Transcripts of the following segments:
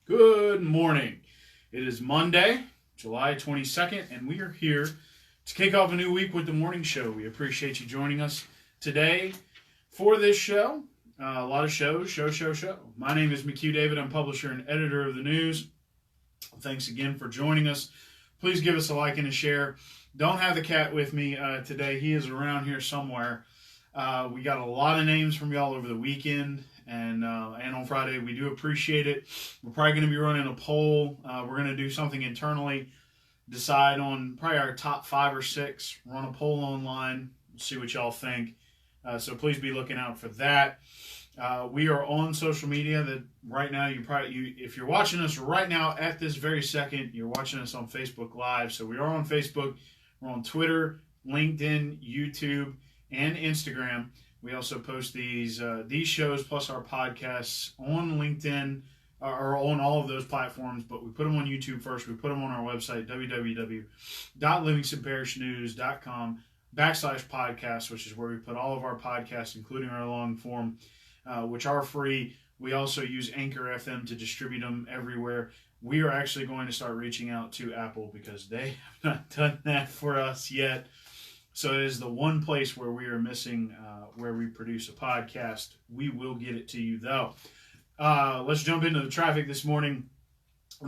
Good morning. It is Monday, July 22nd, and we are here to kick off a new week with the morning show. We appreciate you joining us today for this show. A lot of shows, show. My name is McHugh David. I'm publisher and editor of the news. Thanks again for joining us. Please give us a like and a share. Don't have the cat with me today. He is around here somewhere. We got a lot of names from y'all over the weekend. And on Friday, we do appreciate it. We're probably going to be running a poll. We're going to do something internally, decide on probably our top 5 or 6, run a poll online, see what y'all think. So please be looking out for that. We are on social media. That right now, if you're watching us right now at this very second, you're watching us on Facebook Live. So we are on Facebook. We're on Twitter, LinkedIn, YouTube, and Instagram. We also post these shows plus our podcasts on LinkedIn or on all of those platforms, but we put them on YouTube first. We put them on our website, www.livingstonparishnews.com/podcast, which is where we put all of our podcasts, including our long form, which are free. We also use Anchor FM to distribute them everywhere. We are actually going to start reaching out to Apple because they have not done that for us yet. So it is the one place where we are missing where we produce a podcast. We will get it to you, though. Let's jump into the traffic this morning.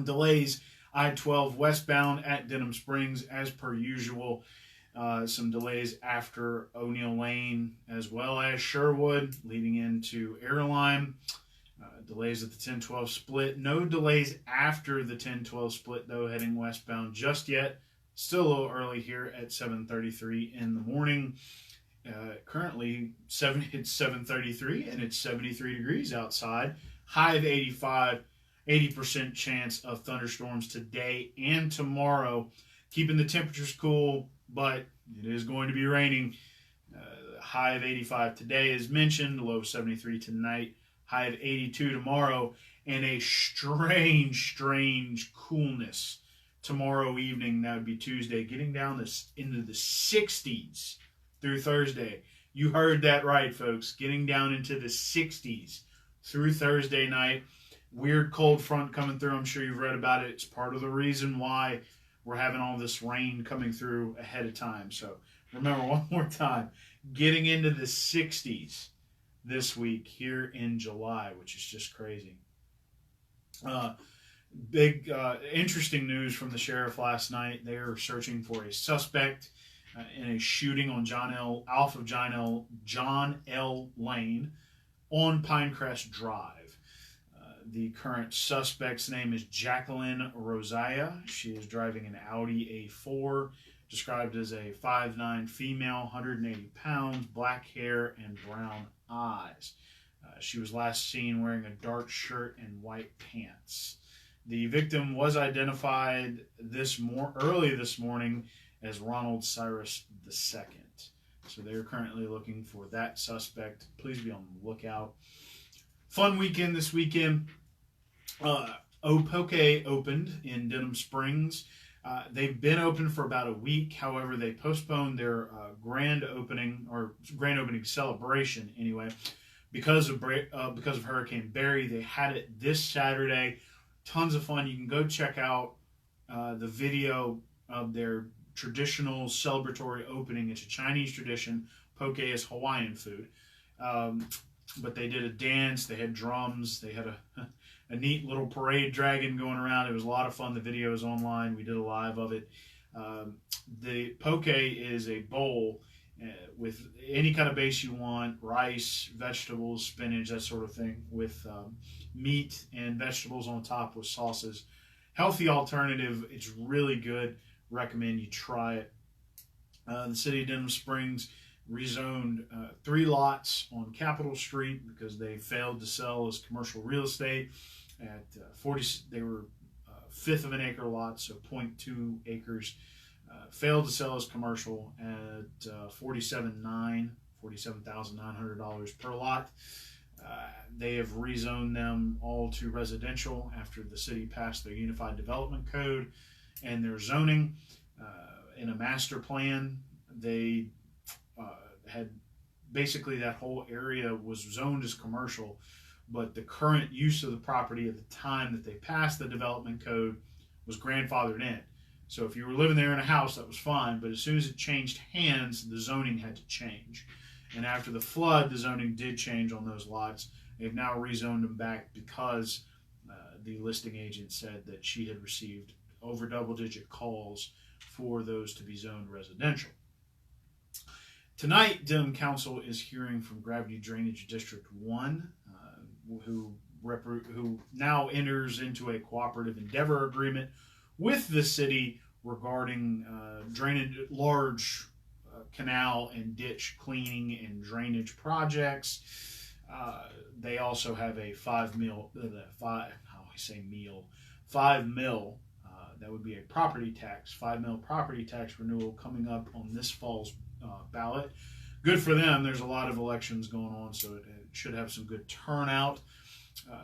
Delays, I-12 westbound at Denham Springs, as per usual. Some delays after O'Neill Lane, as well as Sherwood, leading into Airline. Delays at the 10-12 split. No delays after the 10-12 split, though, heading westbound just yet. Still a little early here at 7:33 in the morning. Currently, it's 7:33 and it's 73 degrees outside. High of 85, 80% chance of thunderstorms today and tomorrow. Keeping the temperatures cool, but it is going to be raining. High of 85 today, as mentioned. Low of 73 tonight. High of 82 tomorrow. And a strange coolness tomorrow evening. That would be Tuesday, getting down into the 60s through Thursday. You heard that right, folks. Getting down into the 60s through Thursday night. Weird cold front coming through. I'm sure you've read about it. It's part of the reason why we're having all this rain coming through ahead of time. So remember, one more time, getting into the 60s this week here in July, which is just crazy. Big, interesting news from the sheriff last night. They are searching for a suspect in a shooting on John L. Lane on Pinecrest Drive. The current suspect's name is Jacqueline Rosiah. She is driving an Audi A4, described as a 5'9" female, 180 pounds, black hair, and brown eyes. She was last seen wearing a dark shirt and white pants. The victim was identified early this morning as Ronald Cyrus II. So they're currently looking for that suspect. Please be on the lookout. Fun weekend this weekend. Opoke opened in Denham Springs. They've been open for about a week. However, they postponed their grand opening celebration anyway because of Hurricane Barry. They had it this Saturday. Tons of fun. You can go check out the video of their traditional celebratory opening. It's a Chinese tradition. Poke is Hawaiian food. But they did a dance. They had drums. They had a neat little parade dragon going around. It was a lot of fun. The video is online. We did a live of it. The poke is a bowl with any kind of base you want, rice, vegetables, spinach, that sort of thing, with meat and vegetables on top with sauces. Healthy alternative. It's really good. Recommend you try it. The city of Denham Springs rezoned 3 lots on Capitol Street because they failed to sell as commercial real estate. At 40, they were 1/5 of an acre lot, so 0.2 acres. Failed to sell as commercial at $47,900 per lot. They have rezoned them all to residential after the city passed their Unified Development Code and their zoning. In a master plan, they had basically that whole area was zoned as commercial, but the current use of the property at the time that they passed the development code was grandfathered in. So if you were living there in a house, that was fine, but as soon as it changed hands, the zoning had to change. And after the flood, the zoning did change on those lots. They've now rezoned them back because the listing agent said that she had received over double-digit calls for those to be zoned residential. Tonight, Denham Council is hearing from Gravity Drainage District 1, who now enters into a cooperative endeavor agreement with the city regarding drainage, large canal and ditch cleaning and drainage projects. They also have a 5 mil, that would be a property tax, 5 mil property tax renewal coming up on this fall's ballot. Good for them. There's a lot of elections going on, so it should have some good turnout.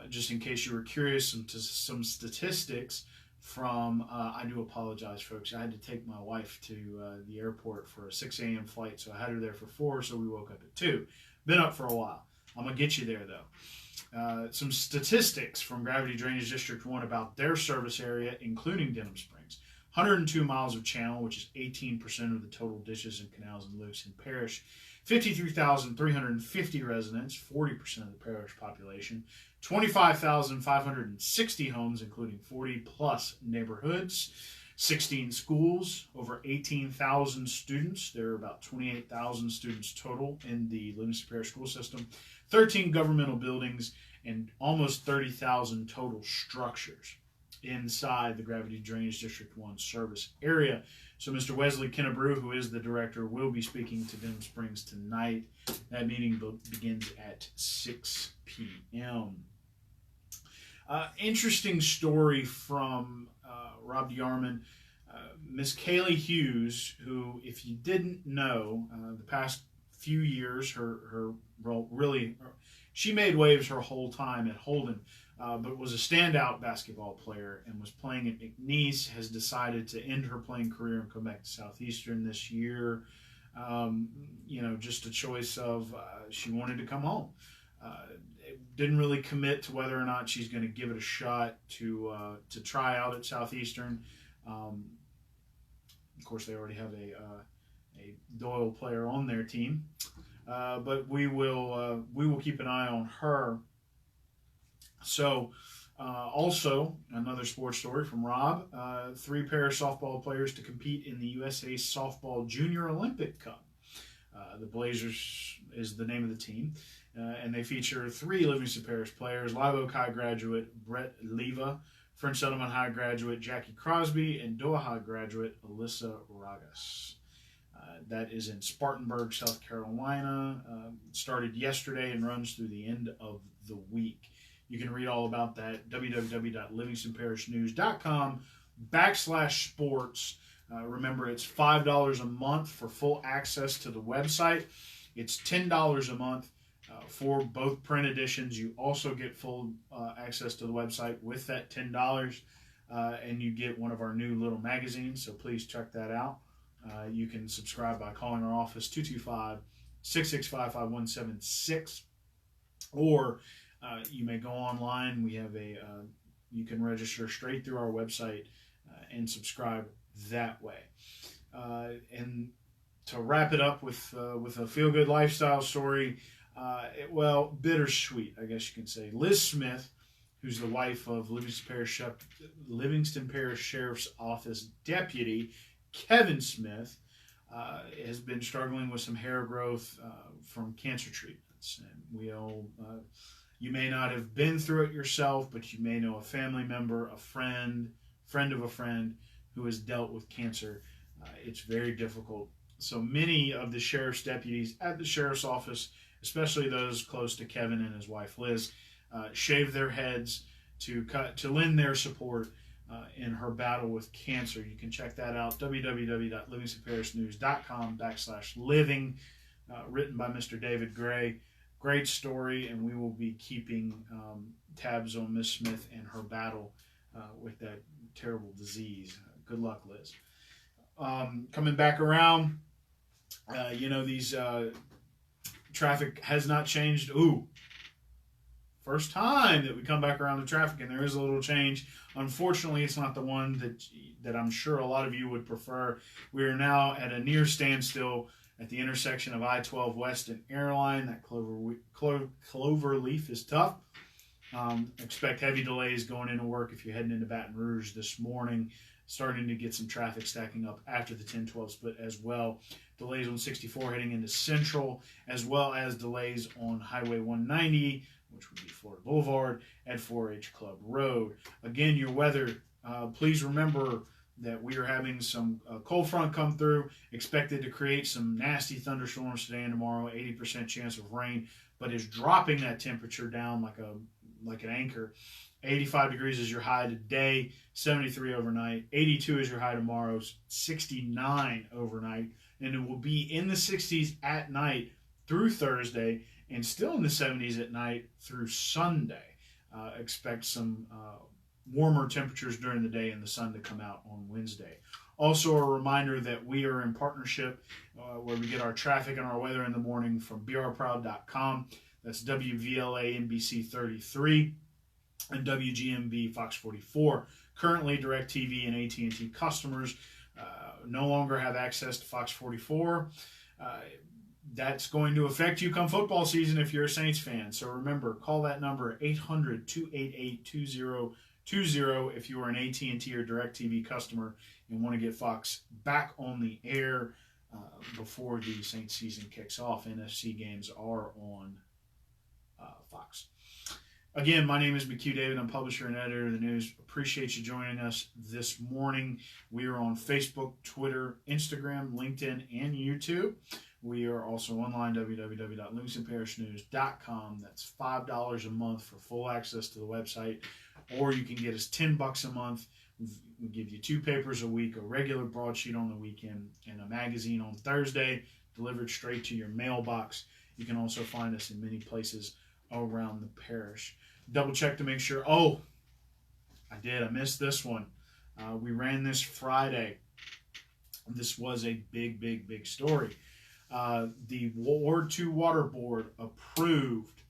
Just in case you were curious, some statistics from, I do apologize, folks. I had to take my wife to the airport for a 6 a.m. flight, so I had her there for 4, so we woke up at 2. Been up for a while. I'm going to get you there, though. Some statistics from Gravity Drainage District 1 about their service area, including Denham Springs. 102 miles of channel, which is 18% of the total ditches and canals in Livingston Parish. 53,350 residents, 40% of the parish population. 25,560 homes, including 40-plus neighborhoods. 16 schools, over 18,000 students. There are about 28,000 students total in the Livingston Parish school system. 13 governmental buildings and almost 30,000 total structures inside the Gravity Drainage District 1 service area. So Mr. Wesley Kennebrew, who is the director, will be speaking to Denham Springs tonight. That meeting begins at 6 p.m. Interesting story from Rob Yarman. Miss Kaylee Hughes, who, if you didn't know, the past few years, her role really, she made waves her whole time at Holden, but was a standout basketball player and was playing at McNeese, has decided to end her playing career and come back to Southeastern this year. Just a choice of she wanted to come home. Didn't really commit to whether or not she's going to give it a shot to try out at Southeastern. Of course, they already have a Doyle player on their team, but we will keep an eye on her. So, also another sports story from Rob: 3 parish softball players to compete in the USA Softball Junior Olympic Cup. The Blazers is the name of the team. And they feature 3 Livingston Parish players: Live Oak High graduate Brett Leva, French Settlement High graduate Jackie Crosby, and Doha High graduate Alyssa Ragas. That is in Spartanburg, South Carolina. Started yesterday and runs through the end of the week. You can read all about that, www.livingstonparishnews.com/sports. Remember, it's $5 a month for full access to the website. It's $10 a month for both print editions. You also get full access to the website with that $10, and you get one of our new little magazines, so please check that out. You can subscribe by calling our office, 225-665-5176, or you may go online. We have you can register straight through our website and subscribe that way. And to wrap it up with a feel-good lifestyle story, bittersweet, I guess you can say. Liz Smith, who's the wife of Livingston Parish Sheriff's Office Deputy Kevin Smith, has been struggling with some hair growth from cancer treatments. And you may not have been through it yourself, but you may know a family member, a friend of a friend who has dealt with cancer. It's very difficult. So many of the sheriff's deputies at the sheriff's office, especially those close to Kevin and his wife Liz, shave their heads to lend their support in her battle with cancer. You can check that out, www.livingstonparishnews.com/living, written by Mr. David Gray. Great story, and we will be keeping tabs on Miss Smith and her battle with that terrible disease. Good luck, Liz. Coming back around, these traffic has not changed. first time that we come back around to traffic, and there is a little change. Unfortunately, it's not the one that I'm sure a lot of you would prefer. We are now at a near standstill at the intersection of I-12 West and Airline. That clover leaf is tough. Expect heavy delays going into work if you're heading into Baton Rouge this morning. Starting to get some traffic stacking up after the 10-12 split as well. Delays on 64 heading into Central, as well as delays on Highway 190, which would be Florida Boulevard, at 4H Club Road. Again, your weather, please remember that we are having some cold front come through, expected to create some nasty thunderstorms today and tomorrow, 80% chance of rain, but is dropping that temperature down like an anchor. 85 degrees is your high today, 73 overnight, 82 is your high tomorrow, 69 overnight, and it will be in the 60s at night through Thursday, and still in the 70s at night through Sunday. Expect some warmer temperatures during the day and the sun to come out on Wednesday. Also, a reminder that we are in partnership where we get our traffic and our weather in the morning from brproud.com. That's WVLA NBC 33 and WGMB Fox 44. Currently, DirecTV and AT&T customers no longer have access to Fox 44. That's going to affect you come football season if you're a Saints fan. So remember, call that number 800-288-2020 if you are an AT&T or DirecTV customer and want to get Fox back on the air before the Saints season kicks off. NFC games are on Fox. Again, my name is McHugh David. I'm publisher and editor of the news. Appreciate you joining us this morning. We are on Facebook, Twitter, Instagram, LinkedIn, and YouTube. We are also online, www.livingstonparishnews.com. That's $5 a month for full access to the website, or you can get us $10 a month. We give you 2 papers a week, a regular broadsheet on the weekend, and a magazine on Thursday, delivered straight to your mailbox. You can also find us in many places around the parish. Double check to make sure. Oh, I missed this one. We ran this Friday. This was a big story. The Ward 2 Water Board approved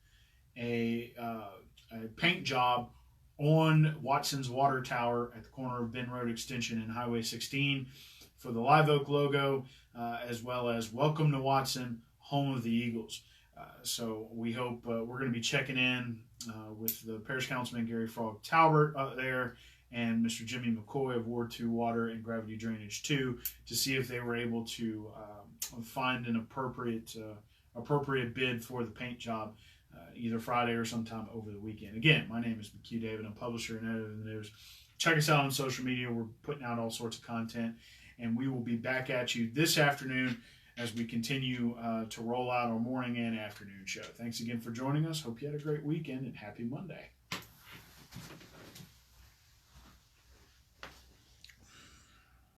a paint job on Watson's Water Tower at the corner of Ben Road Extension and Highway 16 for the Live Oak logo, as well as Welcome to Watson, Home of the Eagles. So we hope we're going to be checking in with the Parish Councilman Gary Frog Talbert there and Mr. Jimmy McCoy of Ward 2 Water and Gravity Drainage 2 to see if they were able to find an appropriate bid for the paint job either Friday or sometime over the weekend. Again, my name is McHugh David. I'm publisher and editor of the news. Check us out on social media. We're putting out all sorts of content, and we will be back at you this afternoon as we continue to roll out our morning and afternoon show. Thanks again for joining us. Hope you had a great weekend, and happy Monday.